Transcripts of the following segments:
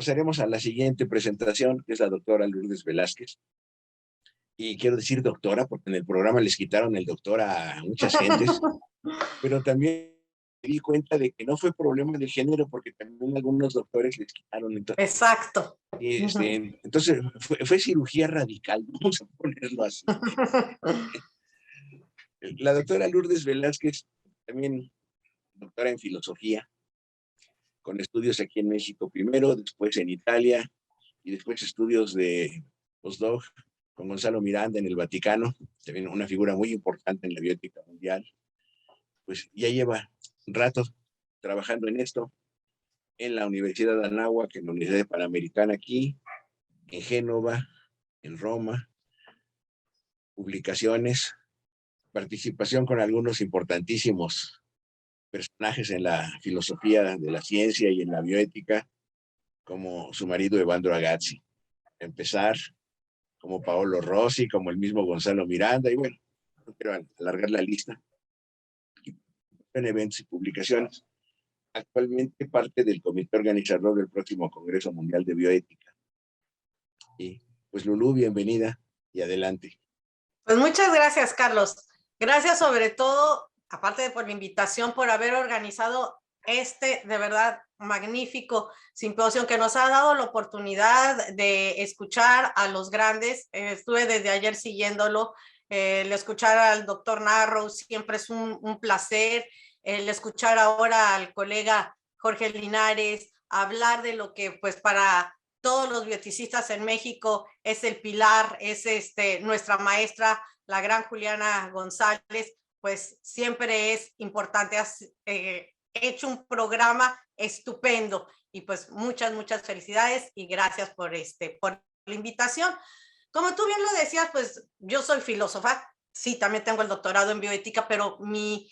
pasaremos a la siguiente presentación, que es la doctora Lourdes Velázquez. Y quiero decir doctora, porque en el programa les quitaron el doctor a muchas gentes, pero también me di cuenta de que no fue problema de género, porque también algunos doctores les quitaron. Exacto. Entonces fue cirugía radical, vamos a ponerlo así. La doctora Lourdes Velázquez, también doctora en filosofía, con estudios aquí en México primero, después en Italia, y después estudios de postdoc con Gonzalo Miranda en el Vaticano, también una figura muy importante en la bioética mundial. Pues ya lleva un rato trabajando en esto, en la Universidad de Anáhuac, en la Universidad Panamericana aquí, en Génova, en Roma, publicaciones, participación con algunos importantísimos personajes en la filosofía de la ciencia y en la bioética, como su marido Evandro Agazzi. Empezar como Paolo Rossi, como el mismo Gonzalo Miranda, y bueno, no quiero alargar la lista. En eventos y publicaciones. Actualmente parte del comité organizador del próximo Congreso Mundial de Bioética. Y pues Lulú, bienvenida y adelante. Pues muchas gracias, Carlos. Gracias sobre todo, aparte de por la invitación, por haber organizado de verdad magnífico simposio que nos ha dado la oportunidad de escuchar a los grandes. Estuve desde ayer siguiéndolo. El escuchar al doctor Narrow siempre es un placer. El escuchar ahora al colega Jorge Linares hablar de lo que pues para todos los bioticistas en México es el pilar, es nuestra maestra, la gran Juliana González, pues siempre es importante. Has hecho un programa estupendo y pues muchas felicidades y gracias por la invitación. Como tú bien lo decías, pues yo soy filósofa, sí, también tengo el doctorado en bioética, pero mi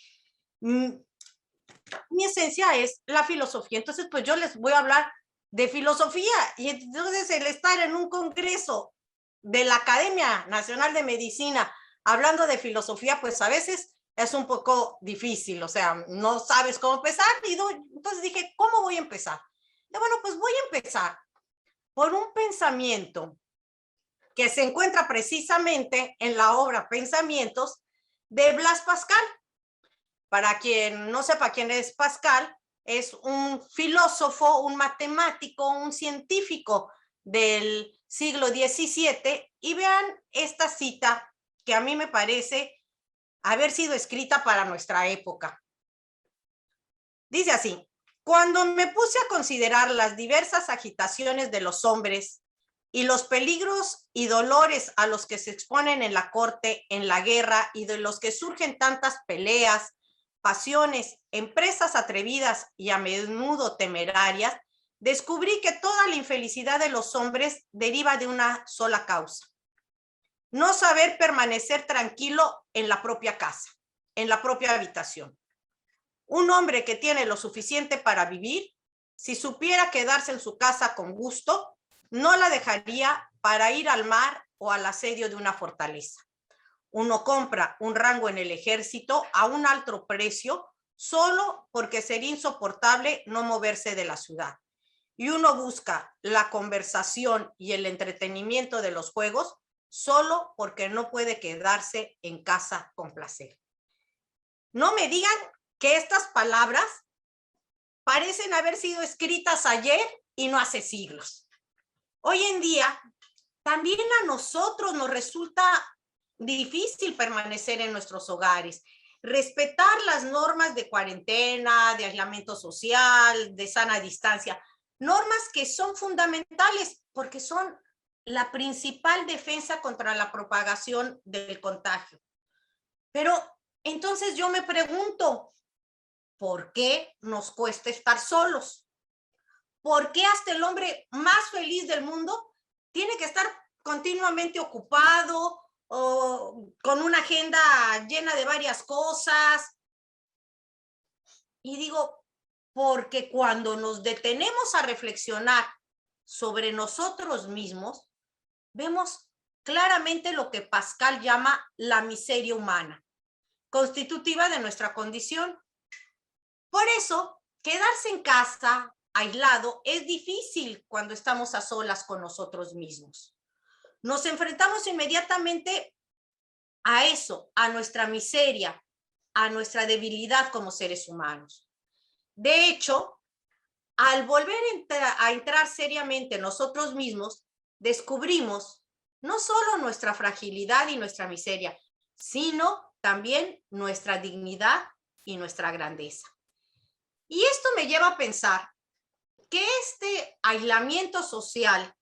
esencia es la filosofía. Entonces, pues yo les voy a hablar de filosofía, y entonces el estar en un congreso de la Academia Nacional de Medicina hablando de filosofía, pues a veces es un poco difícil, o sea, no sabes cómo empezar, y entonces dije, ¿cómo voy a empezar? Y bueno, pues voy a empezar por un pensamiento que se encuentra precisamente en la obra Pensamientos de Blaise Pascal. Para quien no sepa quién es Pascal, es un filósofo, un matemático, un científico del siglo XVII, y vean esta cita que a mí me parece haber sido escrita para nuestra época. Dice así: cuando me puse a considerar las diversas agitaciones de los hombres y los peligros y dolores a los que se exponen en la corte, en la guerra, y de los que surgen tantas peleas, pasiones, empresas atrevidas y a menudo temerarias, descubrí que toda la infelicidad de los hombres deriva de una sola causa: no saber permanecer tranquilo en la propia casa, en la propia habitación. Un hombre que tiene lo suficiente para vivir, si supiera quedarse en su casa con gusto, no la dejaría para ir al mar o al asedio de una fortaleza. Uno compra un rango en el ejército a un alto precio solo porque sería insoportable no moverse de la ciudad. Y uno busca la conversación y el entretenimiento de los juegos solo porque no puede quedarse en casa con placer. No me digan que estas palabras parecen haber sido escritas ayer y no hace siglos. Hoy en día, también a nosotros nos resulta difícil permanecer en nuestros hogares, respetar las normas de cuarentena, de aislamiento social, de sana distancia, normas que son fundamentales porque son la principal defensa contra la propagación del contagio. Pero entonces yo me pregunto, ¿por qué nos cuesta estar solos? ¿Por qué hasta el hombre más feliz del mundo tiene que estar continuamente ocupado o con una agenda llena de varias cosas? Y digo, porque cuando nos detenemos a reflexionar sobre nosotros mismos, vemos claramente lo que Pascal llama la miseria humana, constitutiva de nuestra condición. Por eso, quedarse en casa, aislado, es difícil cuando estamos a solas con nosotros mismos. Nos enfrentamos inmediatamente a eso, a nuestra miseria, a nuestra debilidad como seres humanos. De hecho, al volver a entrar seriamente en nosotros mismos, descubrimos no solo nuestra fragilidad y nuestra miseria, sino también nuestra dignidad y nuestra grandeza. Y esto me lleva a pensar que este aislamiento social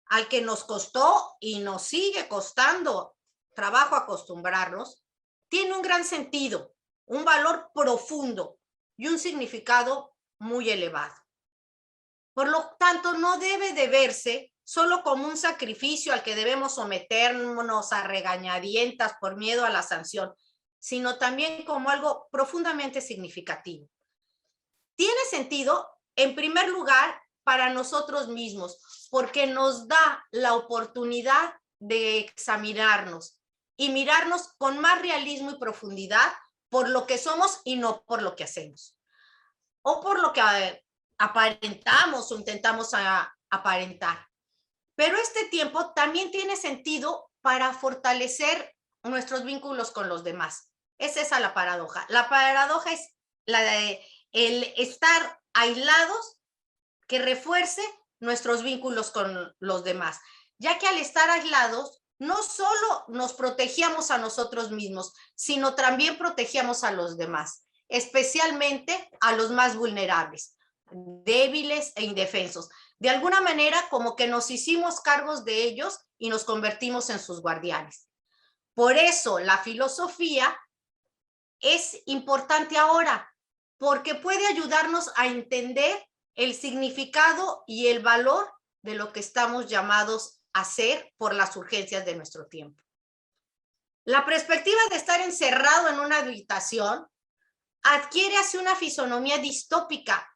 al que nos costó y nos sigue costando trabajo acostumbrarnos, tiene un gran sentido, un valor profundo y un significado muy elevado. Por lo tanto, no debe de verse solo como un sacrificio al que debemos someternos a regañadientas por miedo a la sanción, sino también como algo profundamente significativo. Tiene sentido, en primer lugar, para nosotros mismos, porque nos da la oportunidad de examinarnos y mirarnos con más realismo y profundidad por lo que somos y no por lo que hacemos. O por lo que aparentamos o intentamos aparentar. Pero este tiempo también tiene sentido para fortalecer nuestros vínculos con los demás. Es esa la paradoja. La paradoja es la de el estar aislados que refuerce nuestros vínculos con los demás, ya que al estar aislados no solo nos protegíamos a nosotros mismos, sino también protegíamos a los demás, especialmente a los más vulnerables, débiles e indefensos. De alguna manera, como que nos hicimos cargos de ellos y nos convertimos en sus guardianes. Por eso la filosofía es importante ahora, porque puede ayudarnos a entender el significado y el valor de lo que estamos llamados a hacer por las urgencias de nuestro tiempo. La perspectiva de estar encerrado en una habitación adquiere así una fisonomía distópica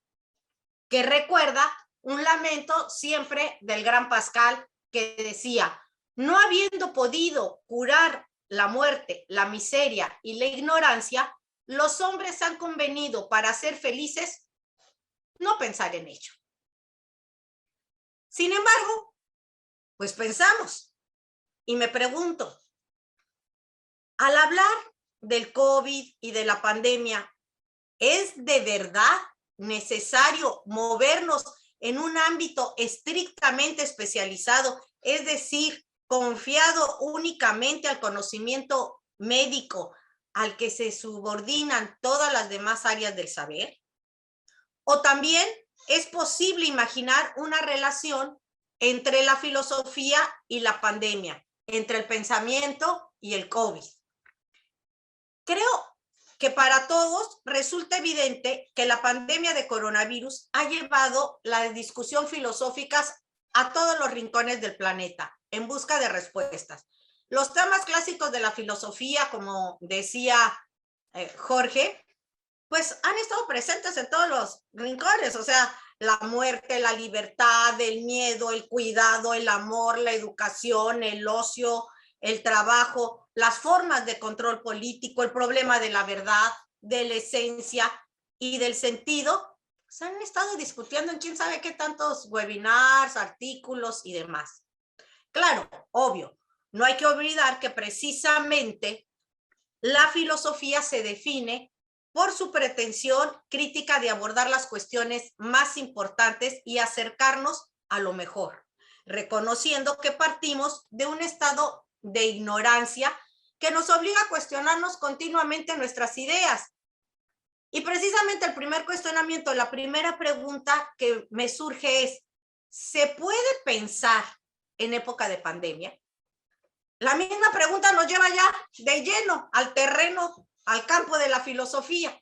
que recuerda un lamento siempre del gran Pascal que decía, no habiendo podido curar la muerte, la miseria y la ignorancia, los hombres han convenido para ser felices no pensar en ello. Sin embargo, pues pensamos y me pregunto, al hablar del COVID y de la pandemia, ¿es de verdad necesario movernos en un ámbito estrictamente especializado, es decir, confiado únicamente al conocimiento médico al que se subordinan todas las demás áreas del saber? ¿O también es posible imaginar una relación entre la filosofía y la pandemia, entre el pensamiento y el COVID? Creo que para todos resulta evidente que la pandemia de coronavirus ha llevado las discusiones filosóficas a todos los rincones del planeta en busca de respuestas. Los temas clásicos de la filosofía, como decía Jorge, pues han estado presentes en todos los rincones, o sea, la muerte, la libertad, el miedo, el cuidado, el amor, la educación, el ocio, el trabajo, las formas de control político, el problema de la verdad, de la esencia y del sentido, se han estado discutiendo en quién sabe qué tantos webinars, artículos y demás. Claro, obvio, no hay que olvidar que precisamente la filosofía se define por su pretensión crítica de abordar las cuestiones más importantes y acercarnos a lo mejor, reconociendo que partimos de un estado de ignorancia que nos obliga a cuestionarnos continuamente nuestras ideas. Y precisamente el primer cuestionamiento, la primera pregunta que me surge es, ¿se puede pensar en época de pandemia? La misma pregunta nos lleva ya de lleno al terreno, al campo de la filosofía,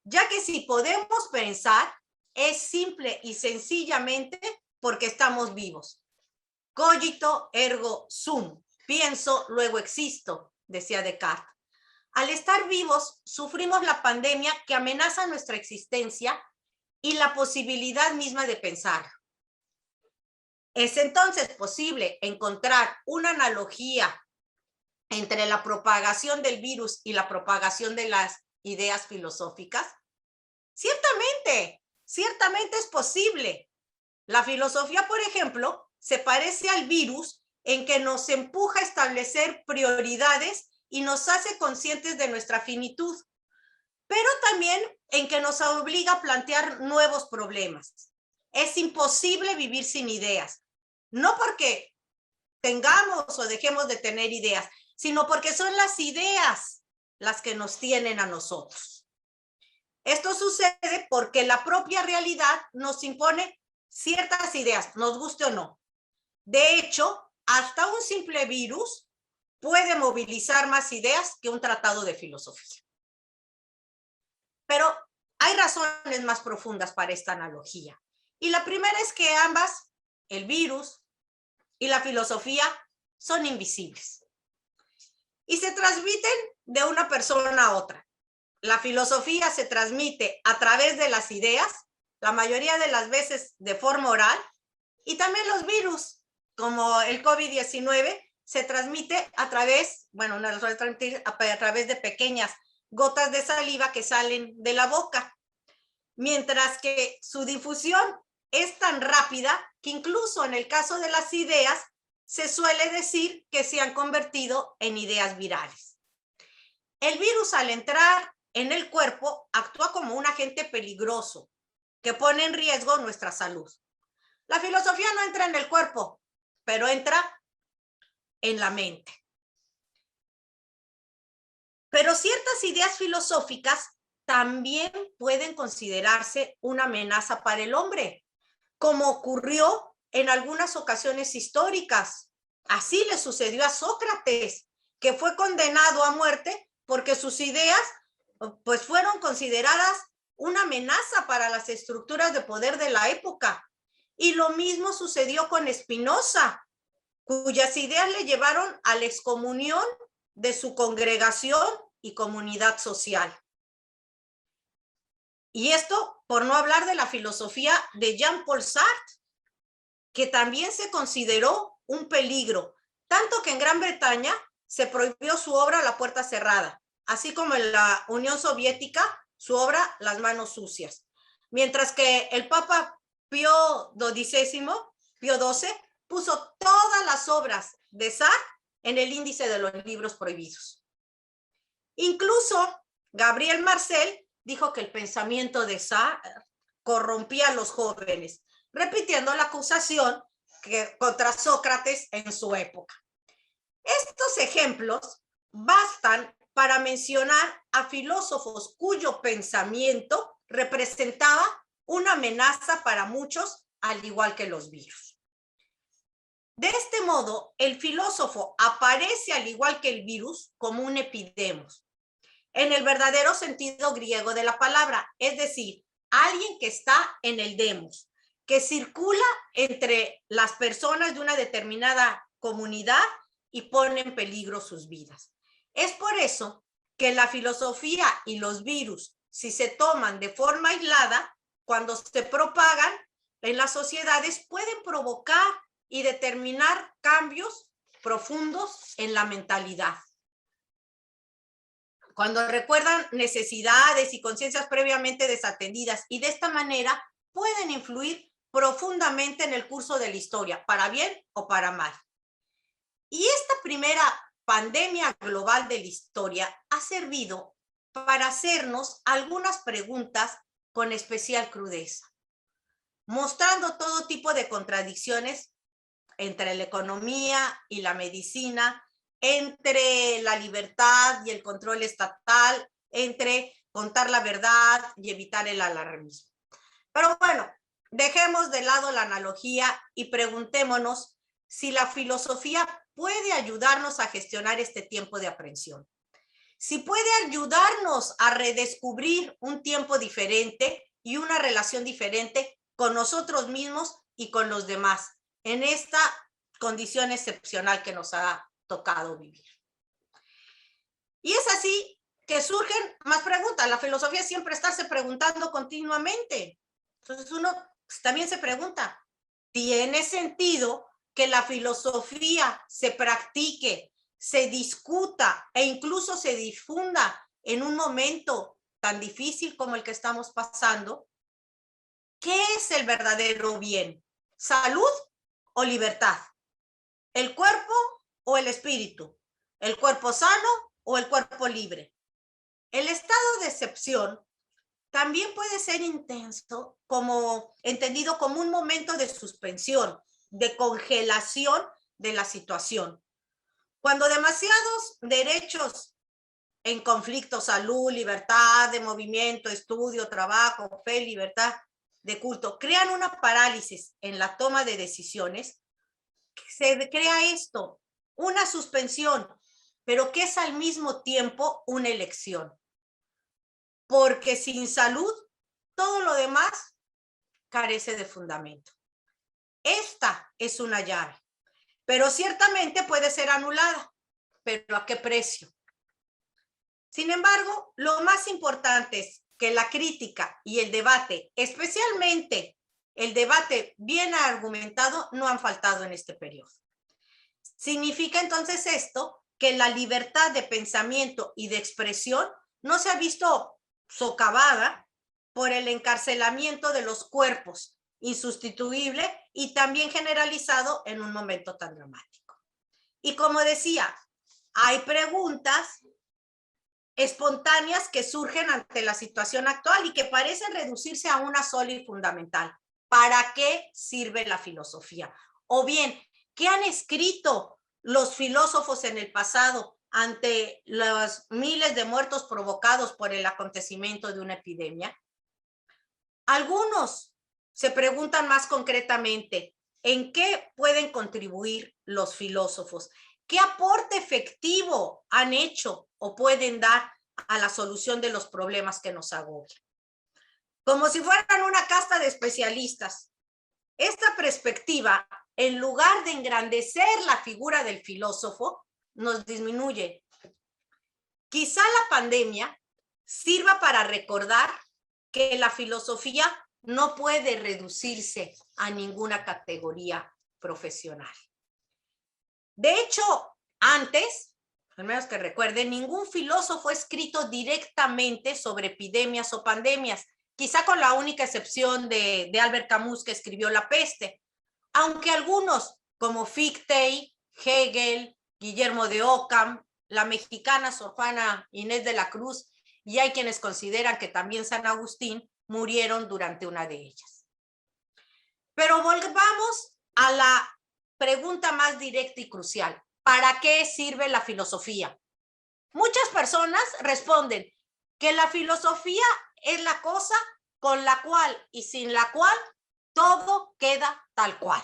ya que si podemos pensar, es simple y sencillamente porque estamos vivos. Cogito ergo sum, pienso, luego existo, decía Descartes. Al estar vivos, sufrimos la pandemia que amenaza nuestra existencia y la posibilidad misma de pensar. ¿Es entonces posible encontrar una analogía entre la propagación del virus y la propagación de las ideas filosóficas? Ciertamente, ciertamente es posible. La filosofía, por ejemplo, se parece al virus en que nos empuja a establecer prioridades y nos hace conscientes de nuestra finitud, pero también en que nos obliga a plantear nuevos problemas. Es imposible vivir sin ideas, no porque tengamos o dejemos de tener ideas, sino porque son las ideas las que nos tienen a nosotros. Esto sucede porque la propia realidad nos impone ciertas ideas, nos guste o no. De hecho, hasta un simple virus puede movilizar más ideas que un tratado de filosofía. Pero hay razones más profundas para esta analogía. Y la primera es que ambas, el virus y la filosofía, son invisibles. Y se transmiten de una persona a otra. La filosofía se transmite a través de las ideas, la mayoría de las veces de forma oral, y también los virus, como el COVID-19, se transmite a través, bueno, a través de pequeñas gotas de saliva que salen de la boca, mientras que su difusión es tan rápida que incluso en el caso de las ideas se suele decir que se han convertido en ideas virales. El virus, al entrar en el cuerpo, actúa como un agente peligroso que pone en riesgo nuestra salud. La filosofía no entra en el cuerpo, pero entra en la mente. Pero ciertas ideas filosóficas también pueden considerarse una amenaza para el hombre, como ocurrió en algunas ocasiones históricas. Así le sucedió a Sócrates, que fue condenado a muerte porque sus ideas pues fueron consideradas una amenaza para las estructuras de poder de la época. Y lo mismo sucedió con Spinoza, cuyas ideas le llevaron a la excomunión de su congregación y comunidad social. Y esto por no hablar de la filosofía de Jean-Paul Sartre, que también se consideró un peligro, tanto que en Gran Bretaña se prohibió su obra La puerta cerrada, así como en la Unión Soviética su obra Las manos sucias. Mientras que el Papa Pío XII puso todas las obras de Sartre en el índice de los libros prohibidos. Incluso Gabriel Marcel dijo que el pensamiento de Sartre corrompía a los jóvenes, repitiendo la acusación contra Sócrates en su época. Estos ejemplos bastan para mencionar a filósofos cuyo pensamiento representaba una amenaza para muchos, al igual que los virus. De este modo, el filósofo aparece, al igual que el virus, como un epidemos, en el verdadero sentido griego de la palabra, es decir, alguien que está en el demos, que circula entre las personas de una determinada comunidad y pone en peligro sus vidas. Es por eso que la filosofía y los virus, si se toman de forma aislada, cuando se propagan en las sociedades, pueden provocar y determinar cambios profundos en la mentalidad. Cuando recuerdan necesidades y conciencias previamente desatendidas, y de esta manera pueden influir profundamente en el curso de la historia, para bien o para mal. Y esta primera pandemia global de la historia ha servido para hacernos algunas preguntas con especial crudeza, mostrando todo tipo de contradicciones entre la economía y la medicina, entre la libertad y el control estatal, entre contar la verdad y evitar el alarmismo. Pero bueno, dejemos de lado la analogía y preguntémonos si la filosofía puede ayudarnos a gestionar este tiempo de aprensión. Si puede ayudarnos a redescubrir un tiempo diferente y una relación diferente con nosotros mismos y con los demás en esta condición excepcional que nos ha tocado vivir. Y es así que surgen más preguntas. La filosofía siempre está preguntando continuamente. Entonces uno también se pregunta, ¿tiene sentido que la filosofía se practique, se discuta e incluso se difunda en un momento tan difícil como el que estamos pasando? ¿qué es el verdadero bien? ¿Salud o libertad? ¿El cuerpo o el espíritu? ¿El cuerpo sano o el cuerpo libre? El estado de excepción también puede ser intenso, entendido como un momento de suspensión, de congelación de la situación. Cuando demasiados derechos en conflicto, salud, libertad de movimiento, estudio, trabajo, fe, libertad de culto, crean una parálisis en la toma de decisiones, se crea esto, una suspensión, pero que es al mismo tiempo una elección. Porque sin salud, todo lo demás carece de fundamento. Esta es una llave, pero ciertamente puede ser anulada, pero ¿a qué precio? Sin embargo, lo más importante es que la crítica y el debate, especialmente el debate bien argumentado, no han faltado en este periodo. Significa entonces esto que la libertad de pensamiento y de expresión no se ha visto socavada por el encarcelamiento de los cuerpos, insustituible y también generalizado en un momento tan dramático. Y como decía, hay preguntas espontáneas que surgen ante la situación actual y que parecen reducirse a una sola y fundamental. ¿Para qué sirve la filosofía? O bien, ¿qué han escrito los filósofos en el pasado ante los miles de muertos provocados por el acontecimiento de una epidemia? Algunos se preguntan más concretamente, ¿en qué pueden contribuir los filósofos? ¿Qué aporte efectivo han hecho o pueden dar a la solución de los problemas que nos agobian? Como si fueran una casta de especialistas. Esta perspectiva, en lugar de engrandecer la figura del filósofo, nos disminuye. Quizá la pandemia sirva para recordar que la filosofía no puede reducirse a ninguna categoría profesional. De hecho, antes, al menos que recuerden, ningún filósofo ha escrito directamente sobre epidemias o pandemias, quizá con la única excepción de Albert Camus, que escribió La peste, aunque algunos, como Fichte, Hegel, Guillermo de Ockham, la mexicana Sor Juana Inés de la Cruz, y hay quienes consideran que también San Agustín, murieron durante una de ellas. Pero volvamos a la pregunta más directa y crucial. ¿Para qué sirve la filosofía? Muchas personas responden que la filosofía es la cosa con la cual y sin la cual todo queda tal cual.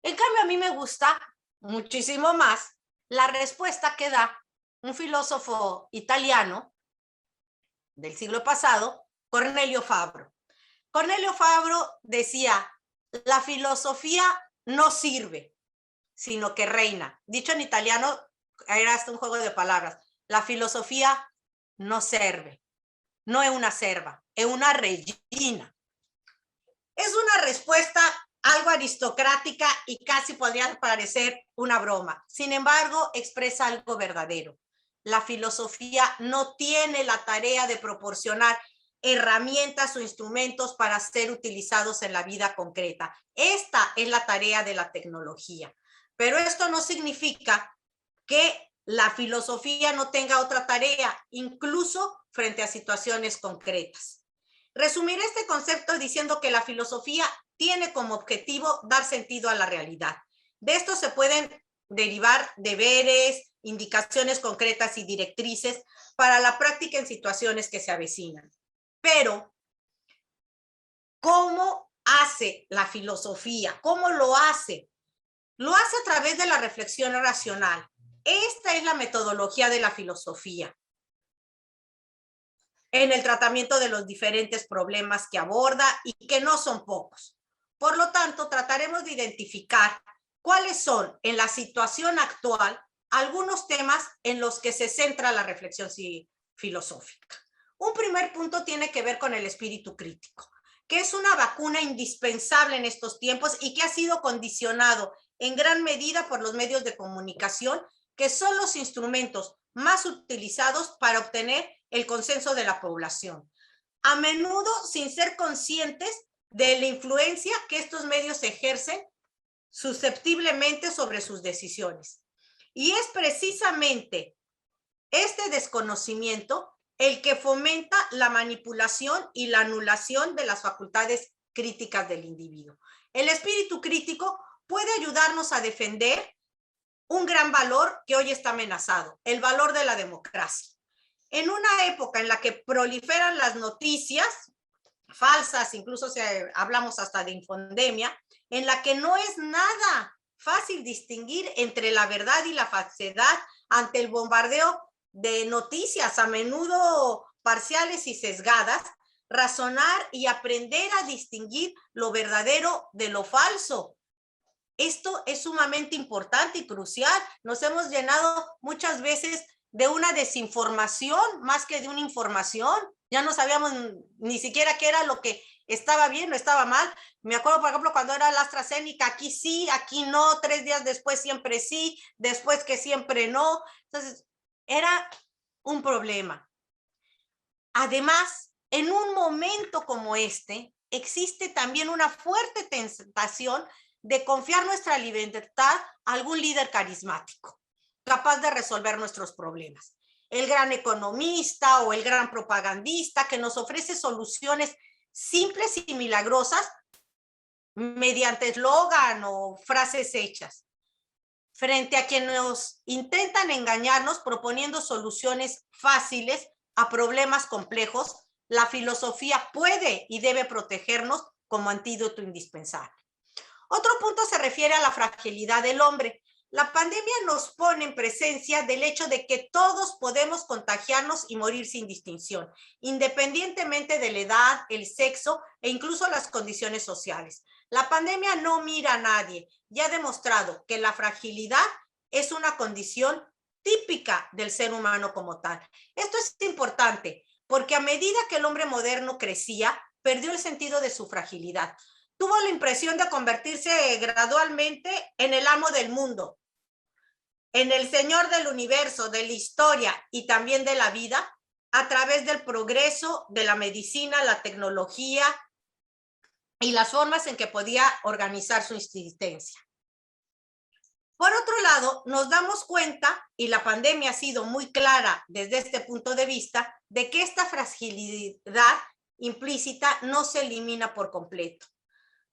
En cambio, a mí me gusta muchísimo más la respuesta que da un filósofo italiano del siglo pasado, Cornelio Fabro. Cornelio Fabro decía, la filosofía no sirve, sino que reina. Dicho en italiano, era hasta un juego de palabras. La filosofía no serve, no es una serva, es una regina. Es una respuesta algo aristocrática y casi podría parecer una broma. Sin embargo, expresa algo verdadero. La filosofía no tiene la tarea de proporcionar herramientas o instrumentos para ser utilizados en la vida concreta. Esta es la tarea de la tecnología. Pero esto no significa que la filosofía no tenga otra tarea, incluso frente a situaciones concretas. Resumiré este concepto diciendo que la filosofía tiene como objetivo dar sentido a la realidad. De esto se pueden derivar deberes, indicaciones concretas y directrices para la práctica en situaciones que se avecinan. Pero, ¿cómo hace la filosofía? ¿Cómo lo hace? Lo hace a través de la reflexión racional. Esta es la metodología de la filosofía en el tratamiento de los diferentes problemas que aborda y que no son pocos. Por lo tanto, trataremos de identificar cuáles son, en la situación actual, algunos temas en los que se centra la reflexión filosófica. Un primer punto tiene que ver con el espíritu crítico, que es una vacuna indispensable en estos tiempos y que ha sido condicionado en gran medida por los medios de comunicación, que son los instrumentos más utilizados para obtener el consenso de la población. a menudo sin ser conscientes de la influencia que estos medios ejercen susceptiblemente sobre sus decisiones. Y es precisamente este desconocimiento el que fomenta la manipulación y la anulación de las facultades críticas del individuo. El espíritu crítico puede ayudarnos a defender un gran valor que hoy está amenazado, el valor de la democracia. En una época en la que proliferan las noticias falsas, incluso hablamos hasta de infodemia, en la que no es nada fácil distinguir entre la verdad y la falsedad ante el bombardeo de noticias, a menudo parciales y sesgadas, razonar y aprender a distinguir lo verdadero de lo falso. Esto es sumamente importante y crucial. Nos hemos llenado muchas veces de una desinformación más que de una información. Ya no sabíamos ni siquiera qué era lo que estaba bien o estaba mal. Me acuerdo, por ejemplo, cuando era la AstraZeneca, aquí sí, aquí no, 3 días después siempre sí, después que siempre no. Entonces, era un problema. Además, en un momento como este, existe también una fuerte tentación de confiar nuestra libertad a algún líder carismático, capaz de resolver nuestros problemas. El gran economista o el gran propagandista que nos ofrece soluciones simples y milagrosas mediante eslogan o frases hechas, frente a quienes nos intentan engañarnos proponiendo soluciones fáciles a problemas complejos. La filosofía puede y debe protegernos como antídoto indispensable. Otro punto se refiere a la fragilidad del hombre. La pandemia nos pone en presencia del hecho de que todos podemos contagiarnos y morir sin distinción, independientemente de la edad, el sexo e incluso las condiciones sociales. La pandemia no mira a nadie y ha demostrado que la fragilidad es una condición típica del ser humano como tal. Esto es importante porque a medida que el hombre moderno crecía, perdió el sentido de su fragilidad. Tuvo la impresión de convertirse gradualmente en el amo del mundo, en el señor del universo, de la historia y también de la vida, a través del progreso de la medicina, la tecnología y las formas en que podía organizar su existencia. Por otro lado, nos damos cuenta, y la pandemia ha sido muy clara desde este punto de vista, de que esta fragilidad implícita no se elimina por completo.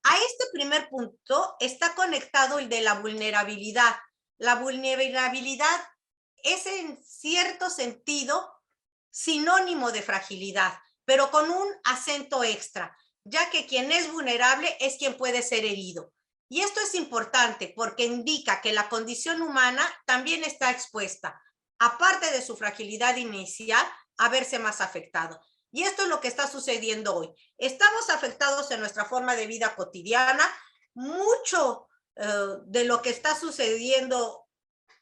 A este primer punto está conectado el de la vulnerabilidad. La vulnerabilidad es en cierto sentido sinónimo de fragilidad, pero con un acento extra, ya que quien es vulnerable es quien puede ser herido. Y esto es importante porque indica que la condición humana también está expuesta, aparte de su fragilidad inicial, a verse más afectado. Y esto es lo que está sucediendo hoy. Estamos afectados en nuestra forma de vida cotidiana. Mucho de lo que está sucediendo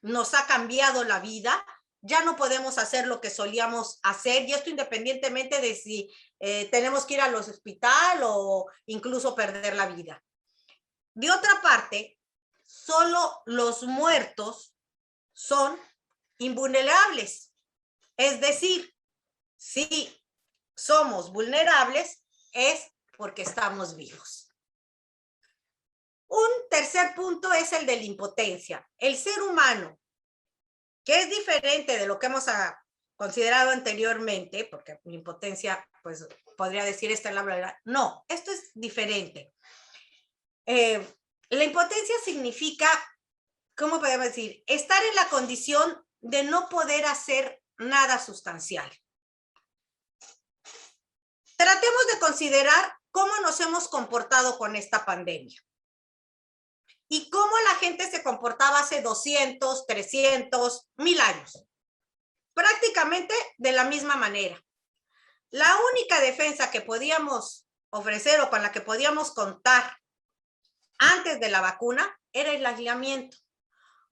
nos ha cambiado la vida. Ya no podemos hacer lo que solíamos hacer, y esto independientemente de si tenemos que ir al hospital o incluso perder la vida. De otra parte, solo los muertos son invulnerables. Es decir, si somos vulnerables es porque estamos vivos. Un tercer punto es el de la impotencia. El ser humano, que es diferente de lo que hemos considerado anteriormente, porque la impotencia, pues podría decir esta es la verdad. No, esto es diferente. La impotencia significa, ¿cómo podemos decir? Estar en la condición de no poder hacer nada sustancial. Tratemos de considerar cómo nos hemos comportado con esta pandemia y cómo la gente se comportaba hace 200, 300, 1000 años. Prácticamente de la misma manera. La única defensa que podíamos ofrecer o con la que podíamos contar antes de la vacuna era el aislamiento,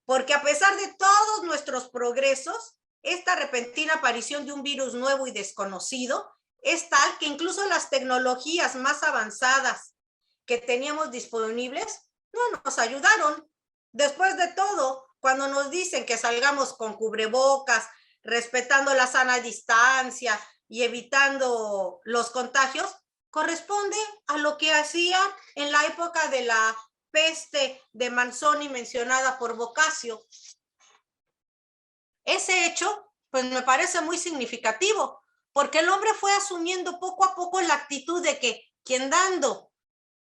porque a pesar de todos nuestros progresos, esta repentina aparición de un virus nuevo y desconocido es tal que incluso las tecnologías más avanzadas que teníamos disponibles no nos ayudaron. Después de todo, cuando nos dicen que salgamos con cubrebocas, respetando la sana distancia, y evitando los contagios, corresponde a lo que hacía en la época de la peste de Manzoni mencionada por Boccaccio. Ese hecho, pues me parece muy significativo, porque el hombre fue asumiendo poco a poco la actitud de que quien dando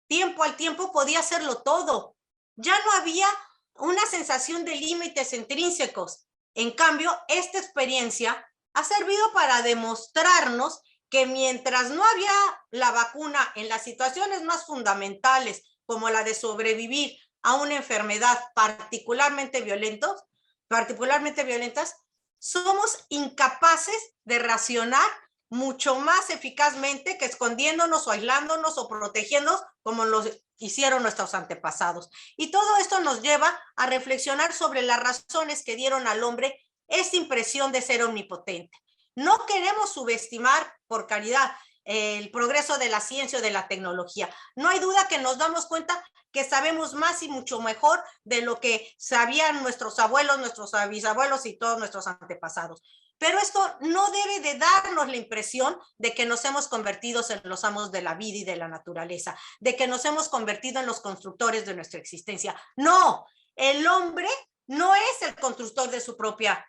tiempo al tiempo podía hacerlo todo. Ya no había una sensación de límites intrínsecos. En cambio, esta experiencia ha servido para demostrarnos que mientras no había la vacuna en las situaciones más fundamentales, como la de sobrevivir a una enfermedad particularmente violentas, somos incapaces de racionar mucho más eficazmente que escondiéndonos o aislándonos o protegiéndonos como lo hicieron nuestros antepasados. Y todo esto nos lleva a reflexionar sobre las razones que dieron al hombre esta impresión de ser omnipotente. No queremos subestimar, por caridad, el progreso de la ciencia o de la tecnología. No hay duda que nos damos cuenta que sabemos más y mucho mejor de lo que sabían nuestros abuelos, nuestros bisabuelos y todos nuestros antepasados. Pero esto no debe de darnos la impresión de que nos hemos convertido en los amos de la vida y de la naturaleza, de que nos hemos convertido en los constructores de nuestra existencia. No, el hombre no es el constructor de su propia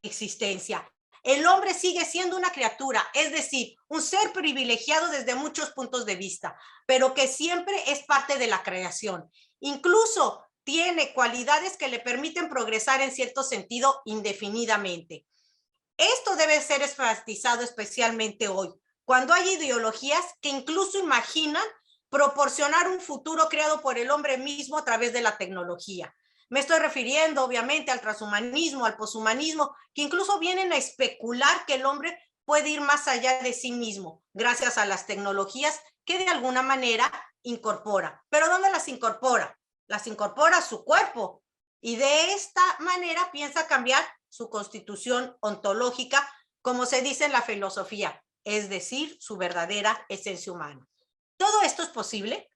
existencia. El hombre sigue siendo una criatura, es decir, un ser privilegiado desde muchos puntos de vista, pero que siempre es parte de la creación. Incluso tiene cualidades que le permiten progresar en cierto sentido indefinidamente. Esto debe ser enfatizado especialmente hoy, cuando hay ideologías que incluso imaginan proporcionar un futuro creado por el hombre mismo a través de la tecnología. Me estoy refiriendo, obviamente, al transhumanismo, al poshumanismo, que incluso vienen a especular que el hombre puede ir más allá de sí mismo, gracias a las tecnologías que de alguna manera incorpora. ¿Pero dónde las incorpora? Las incorpora a su cuerpo, y de esta manera piensa cambiar su constitución ontológica, como se dice en la filosofía, es decir, su verdadera esencia humana. ¿Todo esto es posible?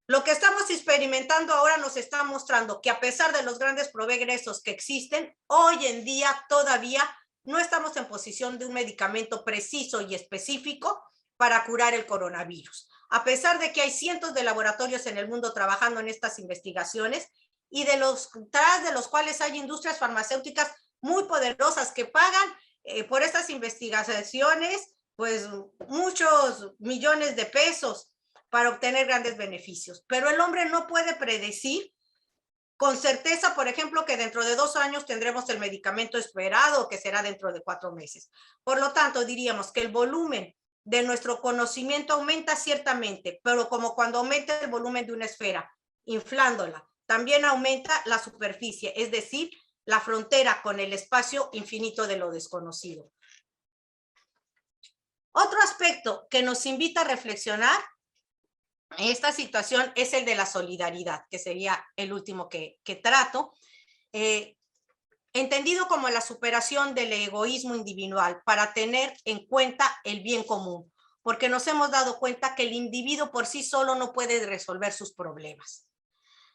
Lo que estamos experimentando ahora nos está mostrando que a pesar de los grandes progresos que existen, hoy en día todavía no estamos en posición de un medicamento preciso y específico para curar el coronavirus. A pesar de que hay cientos de laboratorios en el mundo trabajando en estas investigaciones y tras de los cuales hay industrias farmacéuticas muy poderosas que pagan por estas investigaciones pues muchos millones de pesos para obtener grandes beneficios. Pero el hombre no puede predecir con certeza, por ejemplo, que dentro de 2 años tendremos el medicamento esperado, que será dentro de 4 meses. Por lo tanto, diríamos que el volumen de nuestro conocimiento aumenta ciertamente, pero como cuando aumenta el volumen de una esfera, inflándola, también aumenta la superficie, es decir, la frontera con el espacio infinito de lo desconocido. Otro aspecto que nos invita a reflexionar esta situación es el de la solidaridad, que sería el último que trato, entendido como la superación del egoísmo individual para tener en cuenta el bien común, porque nos hemos dado cuenta que el individuo por sí solo no puede resolver sus problemas.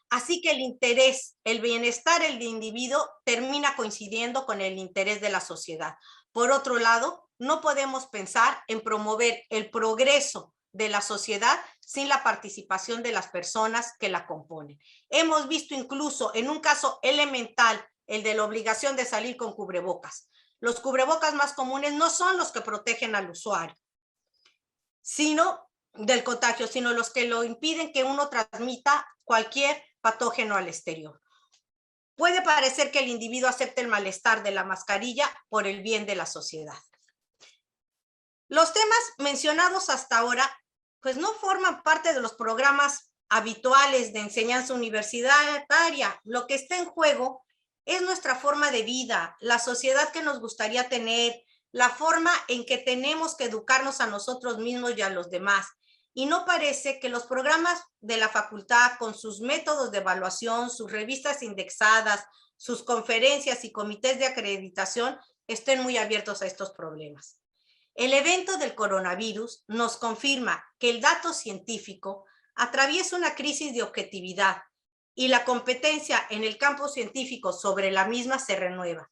Así que el interés, el bienestar del individuo termina coincidiendo con el interés de la sociedad. Por otro lado, no podemos pensar en promover el progreso de la sociedad sin la participación de las personas que la componen. Hemos visto incluso en un caso elemental, el de la obligación de salir con cubrebocas. Los cubrebocas más comunes no son los que protegen al usuario, sino del contagio, sino los que lo impiden que uno transmita cualquier patógeno al exterior. Puede parecer que el individuo acepte el malestar de la mascarilla por el bien de la sociedad. Los temas mencionados hasta ahora pues no forman parte de los programas habituales de enseñanza universitaria. Lo que está en juego es nuestra forma de vida, la sociedad que nos gustaría tener, la forma en que tenemos que educarnos a nosotros mismos y a los demás. Y no parece que los programas de la facultad, con sus métodos de evaluación, sus revistas indexadas, sus conferencias y comités de acreditación, estén muy abiertos a estos problemas. El evento del coronavirus nos confirma que el dato científico atraviesa una crisis de objetividad y la competencia en el campo científico sobre la misma se renueva.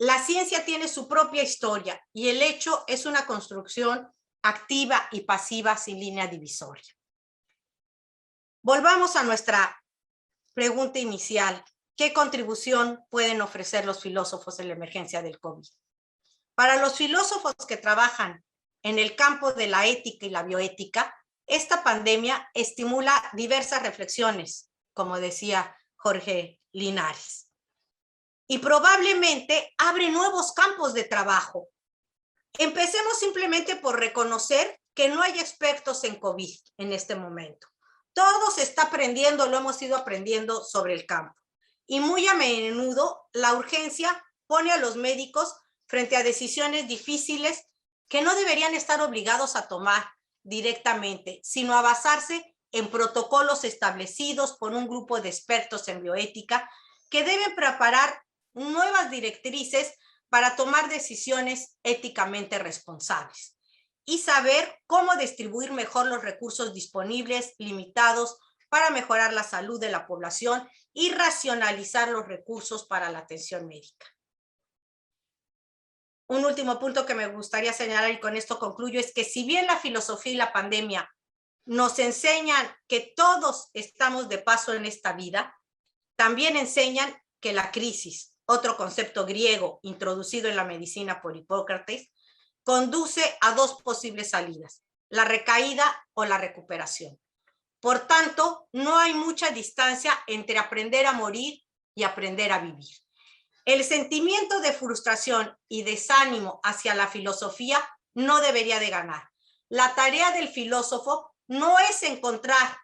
La ciencia tiene su propia historia y el hecho es una construcción activa y pasiva sin línea divisoria. Volvamos a nuestra pregunta inicial. ¿Qué contribución pueden ofrecer los filósofos en la emergencia del COVID? Para los filósofos que trabajan en el campo de la ética y la bioética, esta pandemia estimula diversas reflexiones, como decía Jorge Linares, y probablemente abre nuevos campos de trabajo. Empecemos simplemente por reconocer que no hay expertos en COVID en este momento. Todo se está aprendiendo, lo hemos ido aprendiendo sobre el campo. Y muy a menudo la urgencia pone a los médicos frente a decisiones difíciles que no deberían estar obligados a tomar directamente, sino a basarse en protocolos establecidos por un grupo de expertos en bioética que deben preparar nuevas directrices para tomar decisiones éticamente responsables y saber cómo distribuir mejor los recursos disponibles, limitados, para mejorar la salud de la población y racionalizar los recursos para la atención médica. Un último punto que me gustaría señalar, y con esto concluyo, es que si bien la filosofía y la pandemia nos enseñan que todos estamos de paso en esta vida, también enseñan que la crisis, otro concepto griego introducido en la medicina por Hipócrates, conduce a dos posibles salidas, la recaída o la recuperación. Por tanto, no hay mucha distancia entre aprender a morir y aprender a vivir. El sentimiento de frustración y desánimo hacia la filosofía no debería de ganar. La tarea del filósofo no es encontrar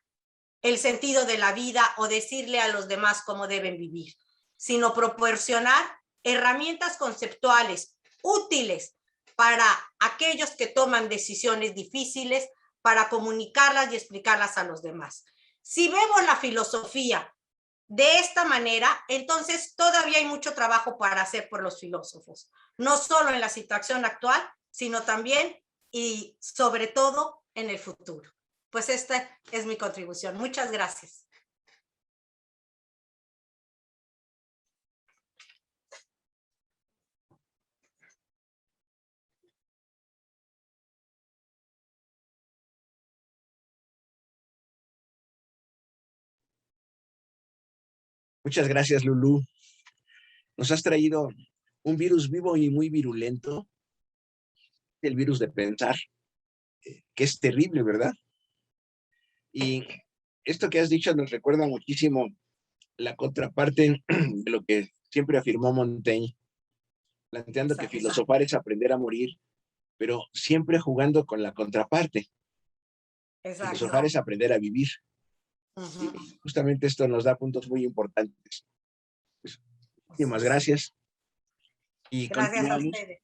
el sentido de la vida o decirle a los demás cómo deben vivir, sino proporcionar herramientas conceptuales útiles para aquellos que toman decisiones difíciles, para comunicarlas y explicarlas a los demás. Si vemos la filosofía de esta manera, entonces todavía hay mucho trabajo para hacer por los filósofos, no solo en la situación actual, sino también y sobre todo en el futuro. Pues esta es mi contribución. Muchas gracias. Muchas gracias, Lulú. Nos has traído un virus vivo y muy virulento, el virus de pensar, que es terrible, ¿verdad? Y esto que has dicho nos recuerda muchísimo la contraparte de lo que siempre afirmó Montaigne, planteando que filosofar es aprender a morir, pero siempre jugando con la contraparte. Exacto. Filosofar es aprender a vivir. Y justamente esto nos da puntos muy importantes. Pues, muchísimas gracias. Y gracias a continuamos. ustedes.